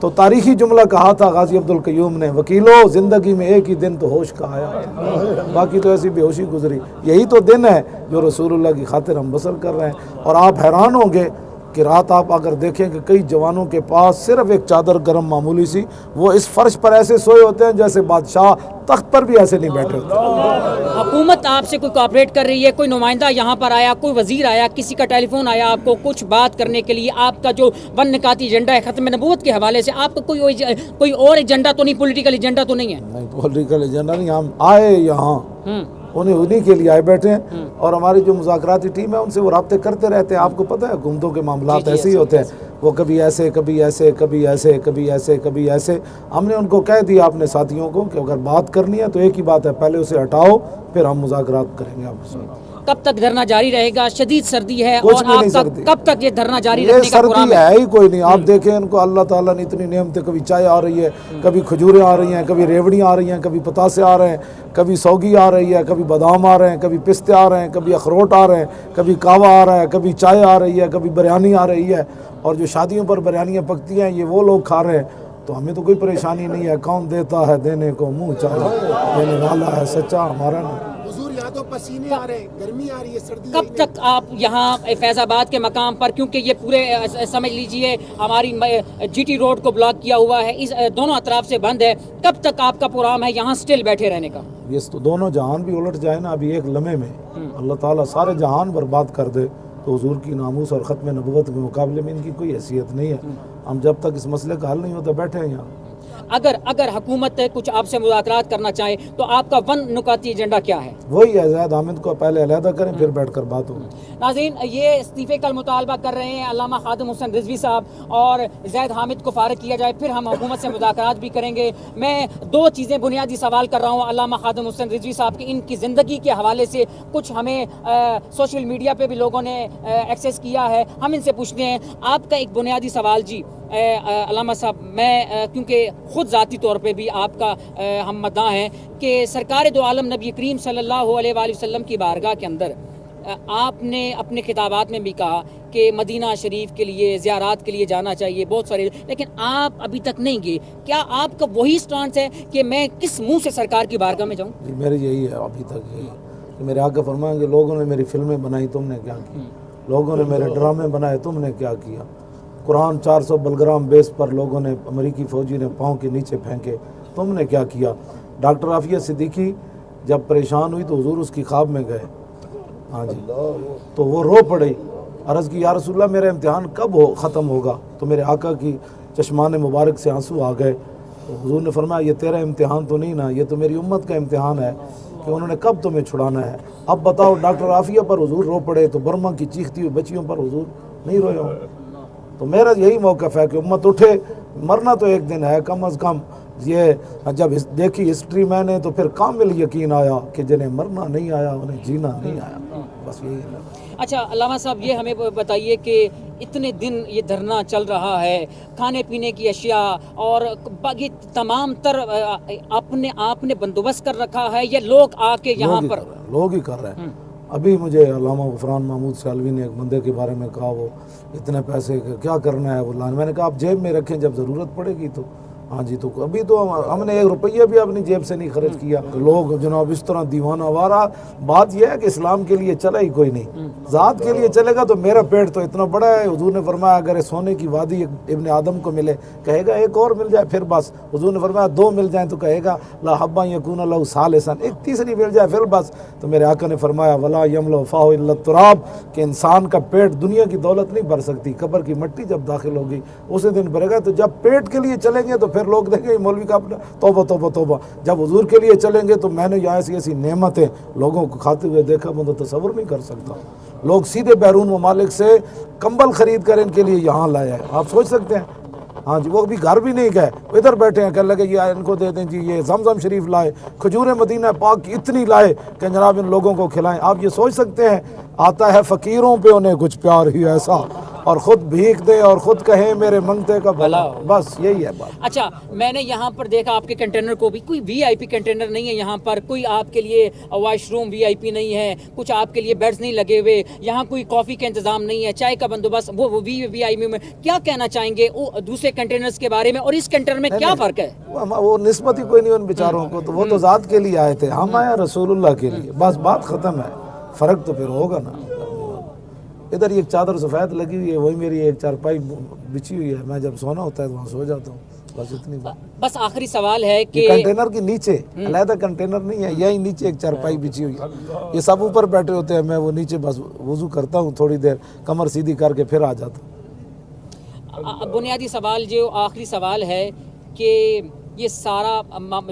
تو تاریخی جملہ کہا تھا غازی عبدالقیوم نے، وکیلوں زندگی میں ایک ہی دن تو ہوش کا آیا، باقی تو ایسی بے ہوشی گزری۔ یہی تو دن ہے جو رسول اللہ کی خاطر ہم بسر کر رہے ہیں۔ اور آپ حیران ہوں گے کہ رات آپ اگر دیکھیں کہ کئی جوانوں کے پاس صرف ایک چادر گرم معمولی سی، وہ اس فرش پر ایسے سوئے ہوتے ہیں جیسے بادشاہ تخت پر بھی ایسے نہیں بیٹھے ہوتے۔ حکومت آپ سے کوئی کوآپریٹ کر رہی ہے؟ کوئی نمائندہ یہاں پر آیا، کوئی وزیر آیا، کسی کا ٹیلی فون آیا آپ کو کچھ بات کرنے کے لیے؟ آپ کا جو ون نکاتی ایجنڈا ہے ختم نبوت کے حوالے سے، آپ کا کوئی اور ایجنڈا تو نہیں، پولیٹیکل ایجنڈا تو نہیں ہے؟ نہیں، پولیٹیکل ایجنڈا نہیں، ہم آئے یہاں انہیں کے لیے آئے بیٹھے ہیں، اور ہماری جو مذاکراتی ٹیم ہے ان سے وہ رابطے کرتے رہتے ہیں۔ آپ کو پتہ ہے حکومتوں کے معاملات ایسے ہی ہوتے ہیں، وہ کبھی ایسے کبھی ایسے کبھی ایسے کبھی ایسے کبھی ایسے۔ ہم نے ان کو کہہ دیا اپنے ساتھیوں کو کہ اگر بات کرنی ہے تو ایک ہی بات ہے، پہلے اسے ہٹاؤ پھر ہم مذاکرات کریں گے آپ کے ساتھ۔ کب تک دھرنا جاری رہے گا؟ شدید سردی ہے، کچھ اور بھی نہیں آپ کا سردی، کب تک یہ دھرنا جاری یہ رکھنے کا پروگرام سردی ہے ہی کوئی نہیں۔ آپ دیکھیں ان کو اللہ تعالیٰ نے اتنی نعمتیں، کبھی چائے آ رہی ہے، کبھی کھجوریں آ رہی ہیں، کبھی ریوڑیاں آ رہی ہیں، کبھی پتاسے آ رہے ہیں، کبھی سوگی آ رہی ہے، کبھی بادام آ رہے ہیں، کبھی پستے آ رہے ہیں، کبھی اخروٹ آ رہے ہیں، کبھی کہوہ آ رہا ہے، کبھی چائے آ رہی ہے، کبھی بریانی آ رہی ہے۔ اور جو شادیوں پر بریانیاں پکتی ہیں یہ وہ لوگ کھا رہے ہیں، تو ہمیں تو کوئی پریشانی نہیں ہے۔ کون دیتا ہے دینے کو منہ چاہے، دینے والا ہے سچا ہمارا نہیں۔ حضور یہاں تو پسینے آ رہے ہیں، گرمی آ رہی ہے، سردی کب تک آپ یہاں فیض آباد کے مقام پر، کیونکہ یہ پورے سمجھ لیجئے ہماری جی ٹی روڈ کو بلاک کیا ہوا ہے، اس دونوں اطراف سے بند ہے، کب تک آپ کا پروگرام ہے یہاں سٹل بیٹھے رہنے کا؟ یہ تو دونوں جہان بھی الٹ جائے نا ابھی ایک لمحے میں، اللہ تعالیٰ سارے جہان برباد کر دے تو حضور کی ناموس اور ختم نبوت کے مقابلے میں ان کی کوئی حیثیت نہیں ہے۔ ہم جب تک اس مسئلے کا حل نہیں ہوتا بیٹھے ہیں یہاں۔ اگر حکومت کچھ آپ سے مذاکرات کرنا چاہے تو آپ کا ون نکاتی ایجنڈا کیا ہے؟ وہی ہے، زید حامد کو پہلے علیحدہ کریں پھر بیٹھ کر بات ہوگی۔ ناظرین، یہ استعفے کا مطالبہ کر رہے ہیں علامہ خادم حسین رضوی صاحب، اور زید حامد کو فارغ کیا جائے، پھر ہم حکومت سے مذاکرات بھی کریں گے۔ میں دو چیزیں بنیادی سوال کر رہا ہوں علامہ خادم حسین رضوی صاحب کی، ان کی زندگی کے حوالے سے کچھ ہمیں سوشل میڈیا پہ بھی لوگوں نے ایکسیس کیا ہے، ہم ان سے پوچھتے ہیں آپ کا ایک بنیادی سوال۔ جی علامہ صاحب، میں کیونکہ خود ذاتی طور پہ بھی آپ کا ہم مداح ہیں کہ سرکار دو عالم نبی کریم صلی اللہ علیہ وآلہ وسلم کی بارگاہ کے اندر آپ نے اپنے خطابات میں بھی کہا کہ مدینہ شریف کے لیے، زیارات کے لیے جانا چاہیے بہت سارے، لیکن آپ ابھی تک نہیں گئے۔ کیا آپ کا وہی سٹانس ہے کہ میں کس منہ سے سرکار کی بارگاہ میں جاؤں؟ جی میری یہی ہے، ابھی تک یہی ہے کہ میرے آقا فرمائیں کہ لوگوں نے میری فلمیں بنائی، تم نے کیا کی؟ لوگوں نے میرے ڈرامے بنائے، تم نے کیا کیا؟ قرآن 400 بلگرام بیس پر لوگوں نے، امریکی فوجی نے پاؤں کے نیچے پھینکے، تم نے کیا کیا؟ ڈاکٹر عافیہ صدیقی جب پریشان ہوئی تو حضور اس کی خواب میں گئے، ہاں جی، تو وہ رو پڑی، عرض کی یا رسول اللہ میرا امتحان کب ختم ہوگا؟ تو میرے آقا کی چشمان مبارک سے آنسو آ گئے، تو حضور نے فرمایا یہ تیرا امتحان تو نہیں نا، یہ تو میری امت کا امتحان ہے کہ انہوں نے کب تمہیں چھڑانا ہے۔ اب بتاؤ، ڈاکٹر عافیہ پر حضور رو پڑے تو برما کی چیختی ہوئی بچیوں پر حضور نہیں روئے ہوں؟ تو میرا یہی موقف ہے کہ امت اٹھے، مرنا تو ایک دن ہے کم از کم۔ یہ جب دیکھی ہسٹری میں نے تو پھر کامل یقین آیا کہ جنہیں مرنا نہیں آیا انہیں جینا نہیں آیا، بس یہی ہے۔ اچھا علامہ صاحب، یہ ہمیں بتائیے کہ اتنے دن یہ دھرنا چل رہا ہے، کھانے پینے کی اشیاء اور باقی تمام تر آپ نے بندوبست کر رکھا ہے یا لوگ آ کے یہاں پر؟ لوگ ہی کر رہے ہیں۔ ابھی مجھے علامہ غفران محمود سالوی نے ایک بندے کے بارے میں کہا وہ اتنے پیسے کیا کرنا ہے وہ لانا، میں نے کہا آپ جیب میں رکھیں جب ضرورت پڑے گی تو۔ ہاں جی، تو ابھی تو ہم نے 1 روپیہ بھی اپنی جیب سے نہیں خرچ کیا۔ لوگ جناب اس طرح دیوانہ وارہ، بات یہ ہے کہ اسلام کے لیے چلا ہی کوئی نہیں، ذات کے لیے چلے گا تو میرا پیٹ تو اتنا بڑا ہے۔ حضور نے فرمایا اگر سونے کی وادی ابن آدم کو ملے کہے گا ایک اور مل جائے پھر بس۔ حضور نے فرمایا 2 مل جائیں تو کہے گا لا حبا یکون لہ ثالثا، ایک تیسری مل جائے پھر بس۔ تو میرے آقا نے فرمایا ولا یملأ فاہ الا التراب، کہ انسان کا پیٹ دنیا کی دولت نہیں بھر سکتی، قبر کی مٹی جب داخل ہوگی اسی دن بھرے گا۔ تو جب پیٹ کے لیے چلیں گے تو پھر لوگ دیکھیں گے مولوی کا اپنا توبہ توبہ توبہ، جب حضور کے لیے چلیں گے تو میں نے یہاں ایسی نعمتیں لوگوں کو کھاتے ہوئے دیکھا میں تو تصور نہیں کر سکتا۔ لوگ سیدھے بیرون ممالک سے کمبل خرید کر ان کے لیے یہاں لائے ہیں، آپ سوچ سکتے ہیں؟ ہاں جی، وہ بھی گھر بھی نہیں گئے، ادھر بیٹھے ہیں، کہنے لگے یہ ان کو دے دیں جی، یہ زمزم شریف لائے، کھجور مدینہ پاک کی اتنی لائے کہ جناب ان لوگوں کو کھلائیں۔ آپ یہ سوچ سکتے ہیں، آتا ہے فقیروں پہ انہیں کچھ پیار ہی ایسا اور خود بھیک دے اور خود کہیں میرے منگتے کا بھلا، بس یہی ہے بات۔ اچھا، میں نے یہاں پر دیکھا آپ کے کنٹینر کو بھی کوئی وی آئی پی کنٹینر نہیں ہے یہاں پر، کوئی آپ کے لیے واش روم وی آئی پی نہیں ہے، کچھ آپ کے لیے بیڈز نہیں لگے ہوئے، یہاں کوئی کافی کا انتظام نہیں ہے، چائے کا بندوبست، وہ وی آئی پی میں کیا کہنا چاہیں گے دوسرے کنٹینرز کے بارے میں، اور اس کنٹینر میں کیا فرق ہے؟ وہ نسبت ہی کوئی نہیں ان بیچاروں کو، تو وہ تو ذات کے لیے آئے تھے، ہم آئے رسول اللہ کے لیے، بس بات ختم ہے۔ فرق تو پھر ہوگا نا۔ ادھر ایک چادر سفید لگی ہوئی ہے، وہی میری ایک چارپائی بچھی ہوئی ہے، میں جب سونا ہوتا ہے تو وہاں سو جاتا ہوں، بس اتنی بات۔ بس آخری سوال ہے کہ کنٹینر کے نیچے علیحدہ کنٹینر نہیں ہے، یہی نیچے ایک چارپائی بچھی ہوئی ہے، یہ سب اوپر بیٹھے ہوتے ہیں، میں وہ نیچے بس وضو کرتا ہوں تھوڑی دیر، کمر سیدھی کر کے پھر آ جاتا ہوں۔ بنیادی سوال جو آخری سوال ہے کہ یہ سارا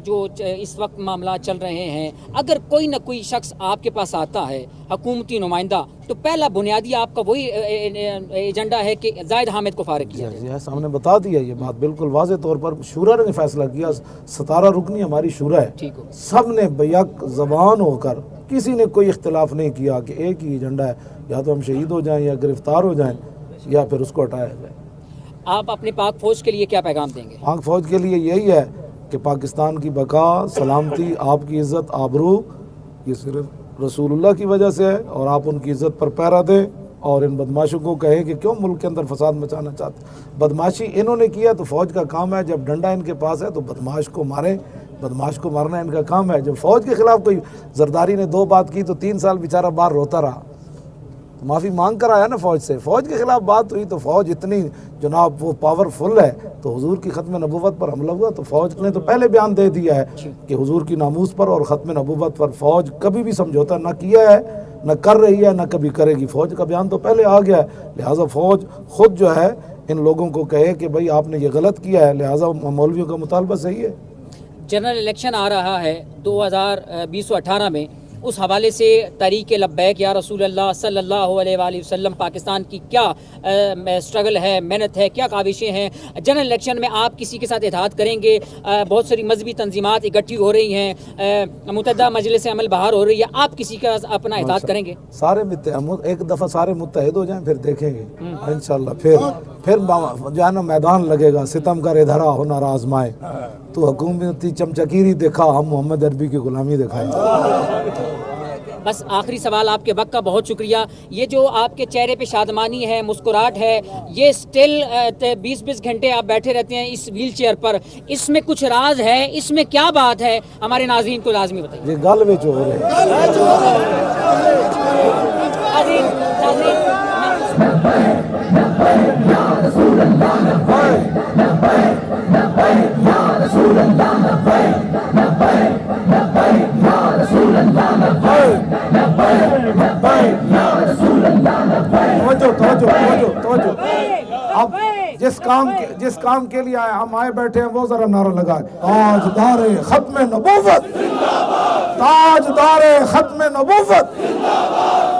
جو اس وقت معاملات چل رہے ہیں، اگر کوئی نہ کوئی شخص آپ کے پاس آتا ہے حکومتی نمائندہ، تو پہلا بنیادی آپ کا وہی ایجنڈا ہے کہ زاہد حامد کو فارغ کیا جائے۔ سامنے بتا دیا یہ بات بالکل واضح طور پر، شورا نے فیصلہ کیا، 17 رکنی ہماری شورا ہے، ٹھیک ہو، سب نے بیک زبان ہو کر، کسی نے کوئی اختلاف نہیں کیا کہ ایک ہی ایجنڈا ہے، یا تو ہم شہید ہو جائیں یا گرفتار ہو جائیں یا پھر اس کو ہٹایا جائے۔ آپ اپنے پاک فوج کے لیے کیا پیغام دیں گے؟ پاک فوج کے لیے یہی ہے کہ پاکستان کی بقا، سلامتی، آپ کی عزت، آبرو، یہ صرف رسول اللہ کی وجہ سے ہے، اور آپ ان کی عزت پر پیرا دیں، اور ان بدماشوں کو کہیں کہ کیوں ملک کے اندر فساد مچانا چاہتے۔ بدماشی انہوں نے کیا تو فوج کا کام ہے، جب ڈنڈا ان کے پاس ہے تو بدماش کو ماریں، بدماش کو مارنا ان کا کام ہے۔ جب فوج کے خلاف کوئی زرداری نے 2 بات کی تو 3 سال بیچارہ باہر روتا رہا، معافی مانگ کر آیا نا فوج سے، فوج کے خلاف بات ہوئی تو فوج اتنی جناب وہ پاورفل ہے، تو حضور کی ختم نبوت پر حملہ ہوا تو فوج نے تو پہلے بیان دے دیا ہے کہ حضور کی ناموس پر اور ختم نبوت پر فوج کبھی بھی سمجھوتا نہ کیا ہے، نہ کر رہی ہے، نہ کبھی کرے گی۔ فوج کا بیان تو پہلے آ گیا ہے، لہٰذا فوج خود جو ہے ان لوگوں کو کہے کہ بھائی آپ نے یہ غلط کیا ہے، لہٰذا مولویوں کا مطالبہ صحیح ہے۔ جنرل الیکشن آ رہا ہے 2018 میں، اس حوالے سے تحریک لبیک یا رسول اللہ صلی اللہ علیہ وآلہ وسلم پاکستان کی کیا سٹرگل ہے، محنت ہے، کیا کاوشیں ہیں؟ جنرل الیکشن میں آپ کسی کے ساتھ اتحاد کریں گے؟ بہت ساری مذہبی تنظیمات اکٹھی ہو رہی ہیں، متحدہ مجلس عمل بہار ہو رہی ہے، آپ کسی کا اپنا اتحاد کریں گے؟ سارے ایک دفعہ سارے متحد ہو جائیں، پھر دیکھیں گے انشاءاللہ، پھر جو ہے نا میدان لگے گا، ستم کر ادھرا ہنر آزمائے، تو حکومتی چمچکیری دکھا، ہم محمد عربی کی غلامی دکھائیں۔ بس آخری سوال آپ کے وقت کا بہت شکریہ۔ یہ جو آپ کے چہرے پہ شادمانی ہے، مسکراہٹ ہے، یہ سٹل 20 گھنٹے آپ بیٹھے رہتے ہیں اس ویل چیئر پر، اس میں کچھ راز ہے، اس میں کیا بات ہے؟ ہمارے ناظرین کو لازمی بتائیے۔ یہ گل وچ ہو رہے توجہ۔ اب جس کام کے لیے ہم آئے بیٹھے ہیں وہ ذرا نعرہ لگائے، تاجدار ختم نبوت، تاجدار ختم نبوت،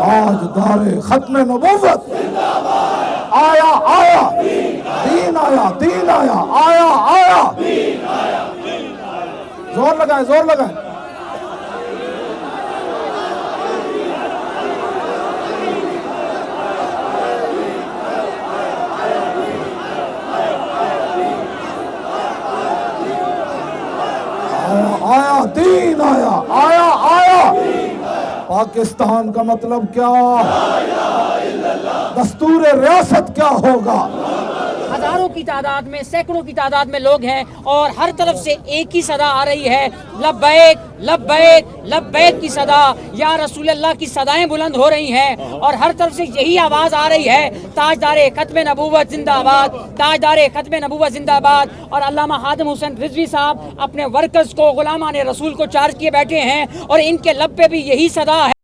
تاجدار ختم نبوت، آیا آیا دین آیا، دین آیا، آیا آیا، زور لگائے، زور لگائے۔ آیا دین آیا، آیا آیا۔ پاکستان کا مطلب کیا؟ دستور ریاست کیا ہوگا؟ ہزاروں کی تعداد میں، سینکڑوں کی تعداد میں لوگ ہیں، اور ہر طرف سے ایک ہی صدا آ رہی ہے، لبیک لبیک لبیک کی صدا، یا رسول اللہ کی صدائیں بلند ہو رہی ہیں، اور ہر طرف سے یہی آواز آ رہی ہے، تاجدار ختم نبوت زندہ باد، تاجدار ختم نبوت زندہ باد۔ اور علامہ خادم حسین رضوی صاحب اپنے ورکرز کو، غلامان رسول کو چارج کیے بیٹھے ہیں، اور ان کے لب پہ بھی یہی صدا ہے۔